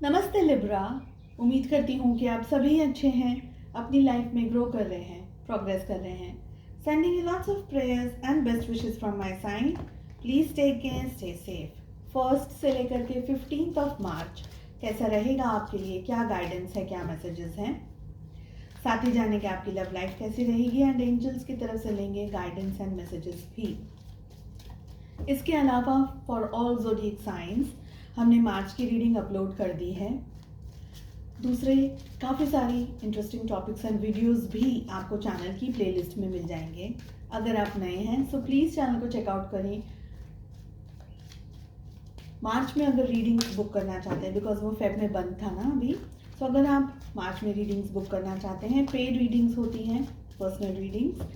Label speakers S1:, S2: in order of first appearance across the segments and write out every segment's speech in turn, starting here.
S1: नमस्ते लिब्रा। उम्मीद करती हूँ कि आप सभी अच्छे हैं, अपनी लाइफ में ग्रो कर रहे हैं, प्रोग्रेस कर रहे हैं। Sending you lots of prayers and best wishes from my side. Please take care, stay safe. First से लेकर के 15th ऑफ मार्च कैसा रहेगा आपके लिए, क्या गाइडेंस है, क्या मैसेजेस हैं, साथ ही जाने कि आपकी लव लाइफ कैसी रहेगी एंड एंजल्स की तरफ से लेंगे गाइडेंस एंड मैसेजेस भी। इसके अलावा फॉर ऑल ज़ोडिएक साइंस हमने मार्च की रीडिंग अपलोड कर दी है। दूसरे काफ़ी सारी इंटरेस्टिंग टॉपिक्स एंड वीडियोस भी आपको चैनल की प्लेलिस्ट में मिल जाएंगे। अगर आप नए हैं सो प्लीज़ चैनल को चेकआउट करें। मार्च में अगर रीडिंग्स बुक करना चाहते हैं, बिकॉज वो फेब में बंद था ना अभी, तो अगर आप मार्च में रीडिंग्स बुक करना चाहते हैं, पेड रीडिंग्स होती हैं, पर्सनल रीडिंग्स,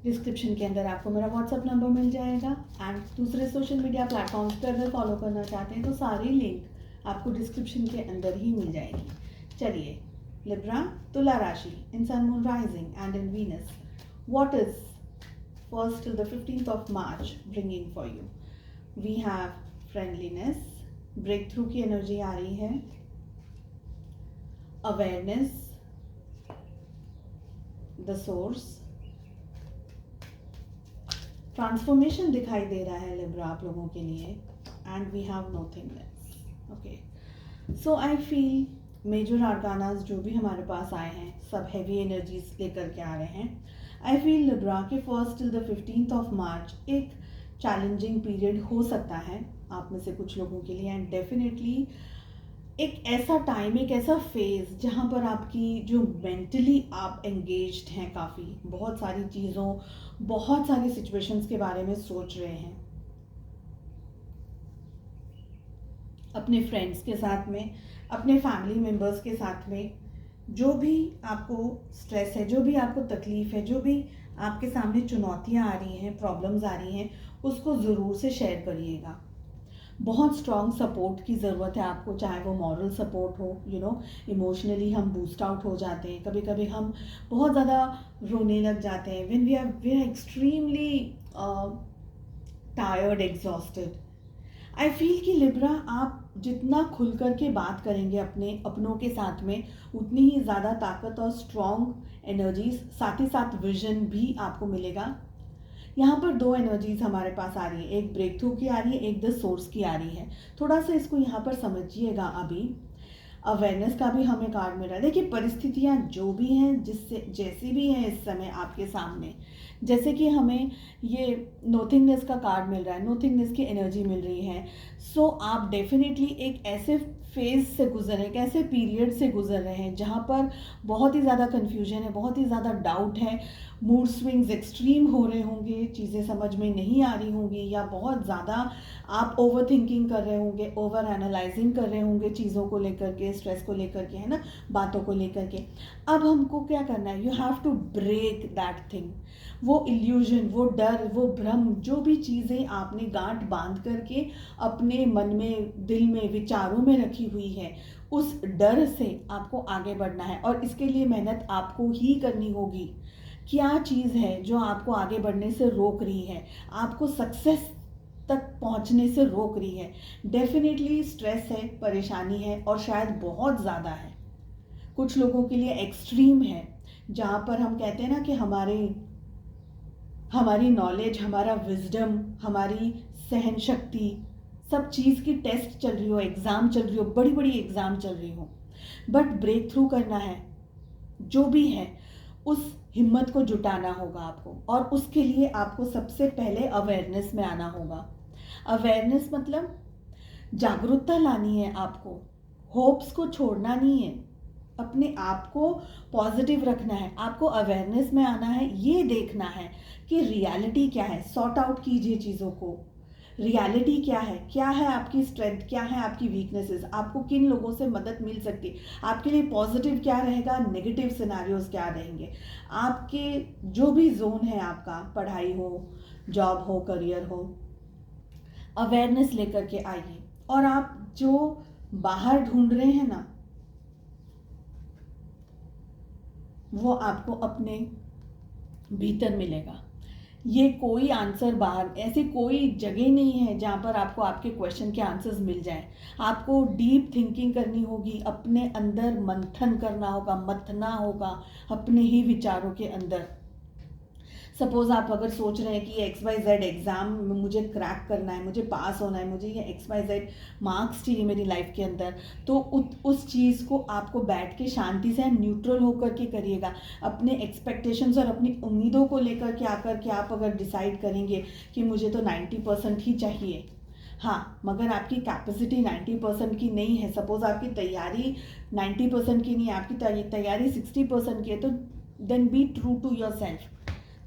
S1: डिस्क्रिप्शन के अंदर आपको मेरा व्हाट्सअप नंबर मिल जाएगा। एंड दूसरे सोशल मीडिया प्लेटफॉर्म्स पर अगर फॉलो करना चाहते हैं तो सारी लिंक आपको डिस्क्रिप्शन के अंदर ही मिल जाएगी। चलिए, लिब्रा, तुला राशि, in sun moon rising and in Venus, what is first till the 15th of March bringing for you? We have friendliness, breakthrough की एनर्जी आ रही है, अवेयरनेस, द सोर्स, ट्रांसफॉर्मेशन दिखाई दे रहा है लिब्रा आप लोगों के लिए, and we have nothingness. Okay, so I feel major arcanas जो भी हमारे पास आए हैं सब हैवी एनर्जीज लेकर के आ रहे हैं। आई फील लिब्रा के first till the 15th of मार्च एक चैलेंजिंग पीरियड हो सकता है आप में से कुछ लोगों के लिए, एंड डेफिनेटली एक ऐसा टाइम, एक ऐसा फेज जहाँ पर आपकी जो मेंटली आप एंगेज्ड हैं, काफ़ी बहुत सारी चीज़ों, बहुत सारी सिचुएशंस के बारे में सोच रहे हैं, अपने फ्रेंड्स के साथ में, अपने फैमिली मेम्बर्स के साथ में। जो भी आपको स्ट्रेस है, जो भी आपको तकलीफ़ है, जो भी आपके सामने चुनौतियाँ आ रही हैं, प्रॉब्लम्स आ रही हैं, उसको ज़रूर से शेयर करिएगा। बहुत स्ट्रॉन्ग सपोर्ट की ज़रूरत है आपको, चाहे वो मॉरल सपोर्ट हो, इमोशनली हम बूस्ट आउट हो जाते हैं, कभी कभी हम बहुत ज़्यादा रोने लग जाते हैं, when we are extremely tired, exhausted. I feel कि लिब्रा आप जितना खुल कर के बात करेंगे अपने अपनों के साथ में, उतनी ही ज़्यादा ताकत और स्ट्रॉन्ग एनर्जीज, साथ ही साथ विजन भी आपको मिलेगा। यहाँ पर दो एनर्जीज हमारे पास आ रही है, एक ब्रेक थ्रू की आ रही है, एक द सोर्स की आ रही है। थोड़ा सा इसको यहाँ पर समझिएगा। अभी अवेयरनेस का भी हमें कार्ड मिल रहा है। देखिए, परिस्थितियाँ जो भी हैं, जिससे जैसी भी हैं इस समय आपके सामने, जैसे कि हमें ये नोथिंगनेस का कार्ड मिल रहा है, नोथिंगनेस की एनर्जी मिल रही है। सो आप डेफिनेटली एक ऐसे फेज से गुजर रहे हैं, एक ऐसे पीरियड से गुजर रहे हैं जहाँ पर बहुत ही ज़्यादा कन्फ्यूजन है, बहुत ही ज़्यादा डाउट है, मूड स्विंग्स एक्सट्रीम हो रहे होंगे, चीज़ें समझ में नहीं आ रही होंगी, या बहुत ज़्यादा आप ओवर थिंकिंग कर रहे होंगे, ओवर एनालाइजिंग कर रहे होंगे चीज़ों को लेकर के, स्ट्रेस को लेकर के, है ना, बातों को लेकर के। अब हमको क्या करना है? You have to break that thing. वो इल्यूजन, वो डर, वो भ्रम, जो भी चीज़ें आपने गांठ बांध करके अपने मन में, दिल में, विचारों में रखी हुई है, उस डर से आपको आगे बढ़ना है, और इसके लिए मेहनत आपको ही करनी होगी। क्या चीज़ है जो आपको आगे बढ़ने से रोक रही है, आपको सक्सेस तक पहुंचने से रोक रही है? डेफिनेटली स्ट्रेस है, परेशानी है, और शायद बहुत ज़्यादा है। कुछ लोगों के लिए एक्सट्रीम है, जहाँ पर हम कहते हैं ना कि हमारी नॉलेज, हमारा विजडम, हमारी सहन शक्ति, सब चीज़ की टेस्ट चल रही हो, एग्ज़ाम चल रही हो, बड़ी बड़ी एग्ज़ाम चल रही हो, बट ब्रेक थ्रू करना है। जो भी है उस हिम्मत को जुटाना होगा आपको, और उसके लिए आपको सबसे पहले अवेयरनेस में आना होगा। अवेयरनेस मतलब जागरूकता लानी है आपको, होप्स को छोड़ना नहीं है, अपने आप को पॉजिटिव रखना है, आपको अवेयरनेस में आना है, ये देखना है कि रियलिटी क्या है। सॉर्ट आउट कीजिए चीज़ों को, रियलिटी क्या है आपकी स्ट्रेंथ, क्या है आपकी वीकनेसेस, आपको किन लोगों से मदद मिल सकती है, आपके लिए पॉजिटिव क्या रहेगा, नेगेटिव सिनारियोज क्या रहेंगे, आपके जो भी जोन है आपका, पढ़ाई हो, जॉब हो, करियर हो, अवेयरनेस लेकर के आइए। और आप जो बाहर ढूंढ रहे हैं ना, वो आपको अपने भीतर मिलेगा। ये कोई आंसर बाहर, ऐसी कोई जगह नहीं है जहाँ पर आपको आपके क्वेश्चन के आंसर्स मिल जाएं। आपको डीप थिंकिंग करनी होगी, अपने अंदर मंथन करना होगा, मथना होगा अपने ही विचारों के अंदर। सपोज आप अगर सोच रहे हैं कि ये XYZ एग्ज़ाम में मुझे क्रैक करना है, मुझे पास होना है, मुझे ये XYZ मार्क्स चाहिए मेरी लाइफ के अंदर, तो उस चीज़ को आपको बैठ के शांति से न्यूट्रल होकर के करिएगा। अपने एक्सपेक्टेशंस और अपनी उम्मीदों को लेकर के आकर के आप अगर डिसाइड करेंगे कि मुझे तो 90% ही चाहिए, हाँ, मगर आपकी कैपेसिटी 90% की नहीं है, सपोज आपकी तैयारी 90% की नहीं है, आपकी तैयारी 60% की है, तो then be true to your self.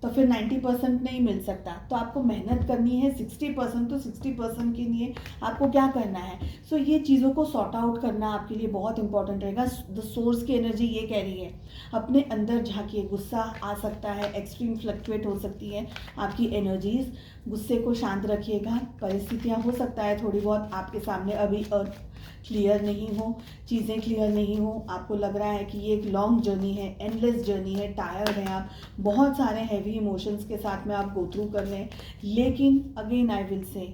S1: तो फिर 90% नहीं मिल सकता, तो आपको मेहनत करनी है 60%, तो 60% के लिए आपको क्या करना है। सो ये चीज़ों को सॉर्ट आउट करना आपके लिए बहुत इंपॉर्टेंट रहेगा। द सोर्स की एनर्जी ये कह रही है अपने अंदर झांकिए। गुस्सा आ सकता है, एक्सट्रीम फ्लक्चुएट हो सकती है आपकी एनर्जीज, गुस्से को शांत रखिएगा। परिस्थितियाँ हो सकता है थोड़ी बहुत आपके सामने अभी क्लियर नहीं हो, चीज़ें क्लियर नहीं हो, आपको लग रहा है कि ये एक लॉन्ग जर्नी है, एंडलेस जर्नी है, टायर्ड है आप, बहुत सारे हैवी इमोशंस के साथ में आप गो थ्रू कर रहे हैं। लेकिन अगेन आई विल से,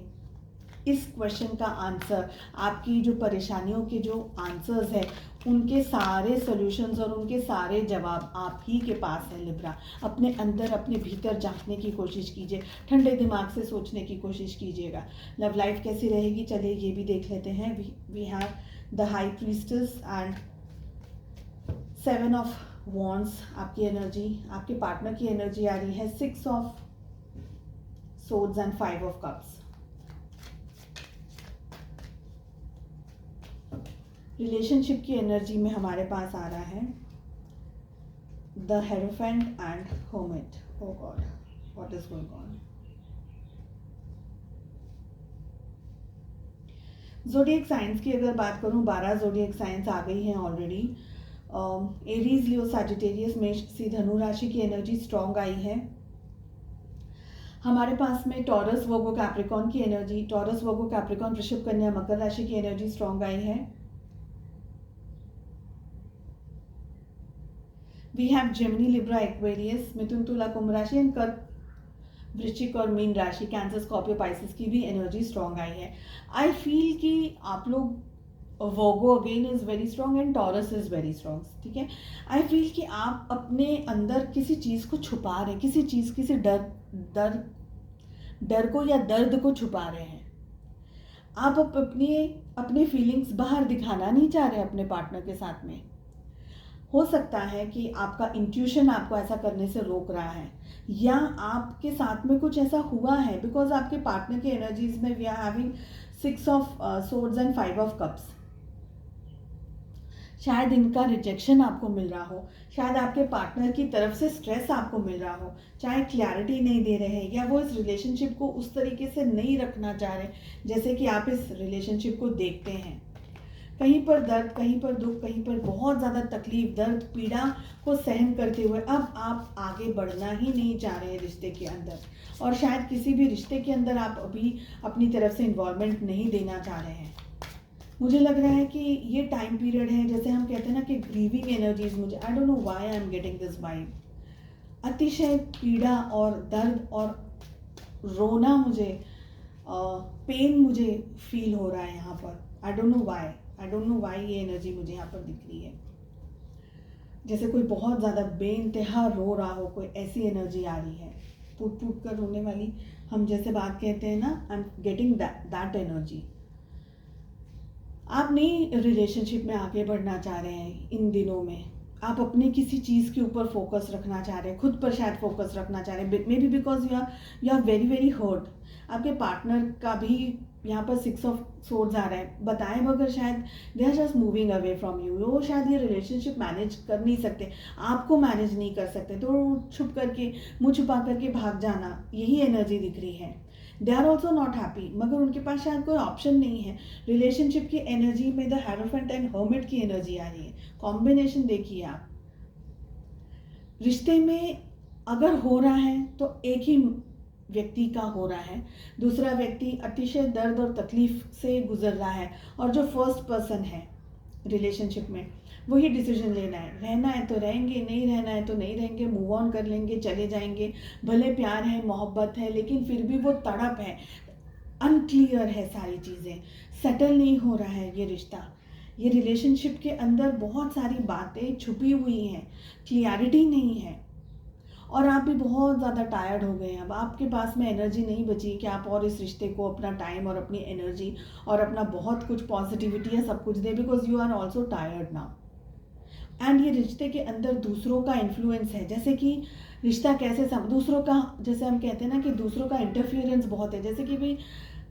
S1: इस क्वेश्चन का आंसर, आपकी जो परेशानियों के जो आंसर्स है, उनके सारे सॉल्यूशंस और उनके सारे जवाब आप ही के पास है लिब्रा। अपने अंदर, अपने भीतर झांकने की कोशिश कीजिए, ठंडे दिमाग से सोचने की कोशिश कीजिएगा। लव लाइफ कैसी रहेगी, चलिए ये भी देख लेते हैं। We have the high priestess and 7 of wands आपकी एनर्जी, आपके पार्टनर की एनर्जी आ रही है 6 of swords and 5 of cups. Relationship की एनर्जी में हमारे पास आ रहा है the hierophant and hermit. Oh God, what is going on. Zodiac science की अगर बात करूं, 12 ज़ोडिएक साइंस आ गई हैं ऑलरेडी। एरीज, लियो, सैजिटेरियस, मेष, सी, धनु राशि की एनर्जी स्ट्रॉन्ग आई है। हमारे पास में टॉरस, वर्गो, कैप्रिकॉर्न की एनर्जी, टॉरस, वर्गो, कैप्रिकॉर्न, वृषभ, कन्या, मकर राशि की एनर्जी स्ट्रॉन्ग आई है। We have Gemini, Libra, Aquarius, मिथुन, तुला, कुंभ राशि एंड कर्क, वृश्चिक और मीन राशि, कैंसर, स्कॉर्पियो, पाइसेस की भी एनर्जी स्ट्रॉन्ग आई है। आई फील कि आप लोग, Virgo again is very strong and Taurus is very strong, ठीक है। आई फील कि आप अपने अंदर किसी चीज़ को छुपा रहे हैं, किसी चीज़, किसी डर को या दर्द को छुपा रहे हैं। आप अपने फीलिंग्स बाहर दिखाना नहीं चाह रहे अपने पार्टनर के साथ में। हो सकता है कि आपका इंट्यूशन आपको ऐसा करने से रोक रहा है, या आपके साथ में कुछ ऐसा हुआ है, बिकॉज आपके पार्टनर की एनर्जीज में we are having 6 of swords and 5 of cups. शायद इनका रिजेक्शन आपको मिल रहा हो, शायद आपके पार्टनर की तरफ से स्ट्रेस आपको मिल रहा हो, चाहे क्लैरिटी नहीं दे रहे हैं, या वो इस रिलेशनशिप को उस तरीके से नहीं रखना चाह रहे जैसे कि आप इस रिलेशनशिप को देखते हैं। कहीं पर दर्द, कहीं पर दुख, कहीं पर बहुत ज़्यादा तकलीफ, दर्द, पीड़ा को सहन करते हुए अब आप आगे बढ़ना ही नहीं चाह रहे हैं रिश्ते के अंदर, और शायद किसी भी रिश्ते के अंदर आप अभी अपनी तरफ से इन्वॉल्वमेंट नहीं देना चाह रहे हैं। मुझे लग रहा है कि ये टाइम पीरियड है, जैसे हम कहते हैं ना कि ग्रीविंग एनर्जीज, मुझे I don't know why I am getting this vibe. अतिशय पीड़ा और दर्द और रोना, मुझे पेन मुझे फील हो रहा है यहाँ पर। आई डोंट नो व्हाई ये एनर्जी मुझे यहाँ पर दिख रही है, जैसे कोई बहुत ज़्यादा बेइंतहा रो रहा हो, कोई ऐसी एनर्जी आ रही है, फूट फूट कर रोने वाली, हम जैसे बात कहते हैं ना, I am getting that energy. आप नई रिलेशनशिप में आगे बढ़ना चाह रहे हैं इन दिनों में, आप अपने किसी चीज़ के ऊपर फोकस रखना चाह रहे हैं, खुद पर शायद फोकस रखना चाह रहे हैं, maybe because you are very very hurt. आपके पार्टनर का भी यहाँ पर 6 ऑफ सोर्ड्स आ रहा है, बताए बगैर शायद they are just moving away from you. वो शायद ये रिलेशनशिप मैनेज कर नहीं सकते, आपको मैनेज नहीं कर सकते, तो छुप करके, मुँह छुपा करके भाग जाना, यही एनर्जी दिख रही है। They are also not happy, मगर उनके पास शायद कोई ऑप्शन नहीं है। रिलेशनशिप की एनर्जी में द हेरोफेंट एंड हर्मिट की एनर्जी आ रही है। कॉम्बिनेशन देखिए आप, रिश्ते में अगर हो रहा है तो एक ही व्यक्ति का हो रहा है, दूसरा व्यक्ति अतिशय दर्द और तकलीफ से गुजर रहा है, और जो फर्स्ट पर्सन है रिलेशनशिप में, वही डिसीजन लेना है। रहना है तो रहेंगे, नहीं रहना है तो नहीं रहेंगे, मूव ऑन कर लेंगे, चले जाएंगे। भले प्यार है, मोहब्बत है, लेकिन फिर भी वो तड़प है, अनक्लियर है, सारी चीज़ें सेटल नहीं हो रहा है ये रिश्ता। ये रिलेशनशिप के अंदर बहुत सारी बातें छुपी हुई हैं, क्लियरिटी नहीं है, और आप भी बहुत ज़्यादा टायर्ड हो गए हैं। अब आपके पास में एनर्जी नहीं बची कि आप और इस रिश्ते को अपना टाइम और अपनी एनर्जी और अपना बहुत कुछ पॉजिटिविटी है सब कुछ दे, because you are also tired now. And ये रिश्ते के अंदर दूसरों का इन्फ्लुएंस है, जैसे कि रिश्ता कैसे दूसरों का, जैसे हम कहते हैं ना कि दूसरों का इंटरफियरेंस बहुत है, जैसे कि भाई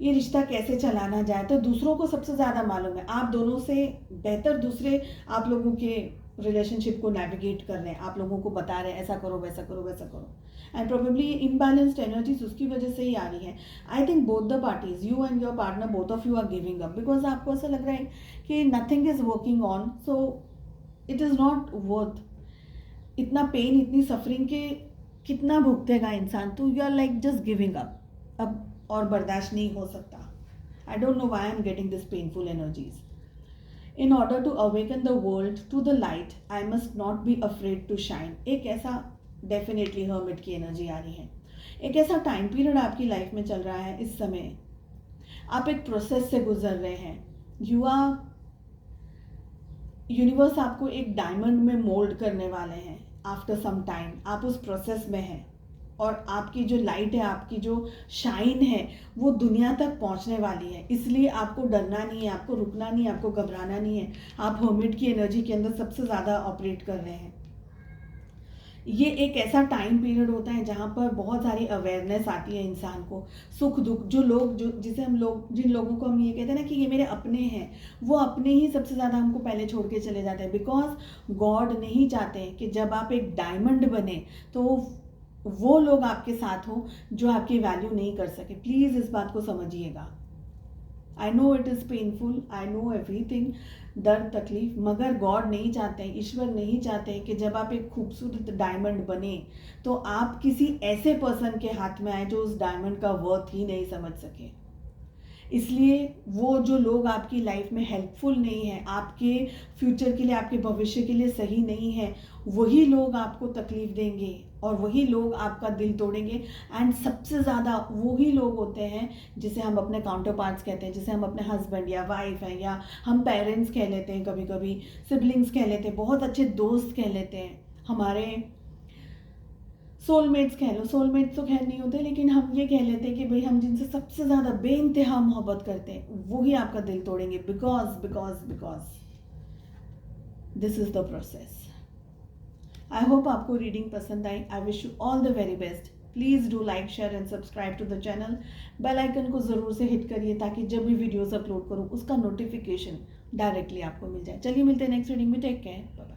S1: ये रिश्ता कैसे चलाना जाए, तो दूसरों को सबसे ज़्यादा मालूम है। आप दोनों से बेहतर दूसरे आप लोगों के रिलेशनशिप को नेविगेट कर रहे हैं, आप लोगों को बता रहे हैं ऐसा करो वैसा करो वैसा करो। एंड प्रोबेबली ये इम्बैलेंस्ड एनर्जीज उसकी वजह से ही आ रही है। I think both the parties, you and your partner, both of you are giving up, because आपको ऐसा लग रहा है कि nothing is working on, so it is not worth इतना पेन, इतनी सफरिंग के कितना भुगतेगा इंसान, तो you are like just giving up, अब और बर्दाश्त नहीं हो सकता। I don't know why I am getting this painful energies. In order to awaken the world to the light, I must not be afraid to shine. एक ऐसा definitely hermit की energy आ रही है। एक ऐसा टाइम पीरियड आपकी life में चल रहा है इस समय, आप एक प्रोसेस से गुजर रहे हैं। यू आर, यूनिवर्स आपको एक डायमंड में मोल्ड करने वाले हैं आफ्टर सम टाइम। आप उस प्रोसेस में हैं, और आपकी जो लाइट है, आपकी जो शाइन है, वो दुनिया तक पहुंचने वाली है। इसलिए आपको डरना नहीं है, आपको रुकना नहीं है, आपको घबराना नहीं है। आप हर्मिट की एनर्जी के अंदर सबसे ज़्यादा ऑपरेट कर रहे हैं। ये एक ऐसा टाइम पीरियड होता है जहाँ पर बहुत सारी अवेयरनेस आती है इंसान को, सुख दुख, जो लोग, जो जिसे हम लोग, जिन लोगों को हम ये कहते हैं ना कि ये मेरे अपने हैं, वो अपने ही सबसे ज़्यादा हमको पहले छोड़ के चले जाते हैं। बिकॉज गॉड नहीं चाहते कि जब आप एक डायमंड बने तो वो लोग आपके साथ हो जो आपकी वैल्यू नहीं कर सके। प्लीज़ इस बात को समझिएगा। I know it is painful, I know everything, दर्द तकलीफ, मगर गॉड नहीं चाहते, ईश्वर नहीं चाहते कि जब आप एक खूबसूरत डायमंड बने तो आप किसी ऐसे पर्सन के हाथ में आए जो उस डायमंड का वर्थ ही नहीं समझ सके। इसलिए वो जो लोग आपकी लाइफ में हेल्पफुल नहीं है, आपके फ्यूचर के लिए, आपके भविष्य के लिए सही नहीं है, वही लोग आपको तकलीफ देंगे और वही लोग आपका दिल तोड़ेंगे। एंड सबसे ज़्यादा वही लोग होते हैं जिसे हम अपने काउंटर पार्ट्स कहते हैं, जिसे हम अपने हस्बैंड या वाइफ हैं, या हम पेरेंट्स कह लेते हैं, कभी कभी सिबलिंग्स कह लेते हैं, बहुत अच्छे दोस्त कह लेते हैं, हमारे सोलमेट्स कह लो। सोलमेट्स तो खैर नहीं होते, लेकिन हम ये कह लेते हैं कि भाई हम जिनसे सबसे ज़्यादा बेइंतहा मोहब्बत करते हैं वही आपका दिल तोड़ेंगे। Because because because this is the process. I hope आपको रीडिंग पसंद आई। I wish you all the very best. Please do like, share and subscribe to the channel. Bell icon को ज़रूर से हिट करिए ताकि जब भी वीडियोस अपलोड करूँ उसका नोटिफिकेशन डायरेक्टली आपको मिल जाए। चलिए मिलते हैं नेक्स्ट रीडिंग में। Take care.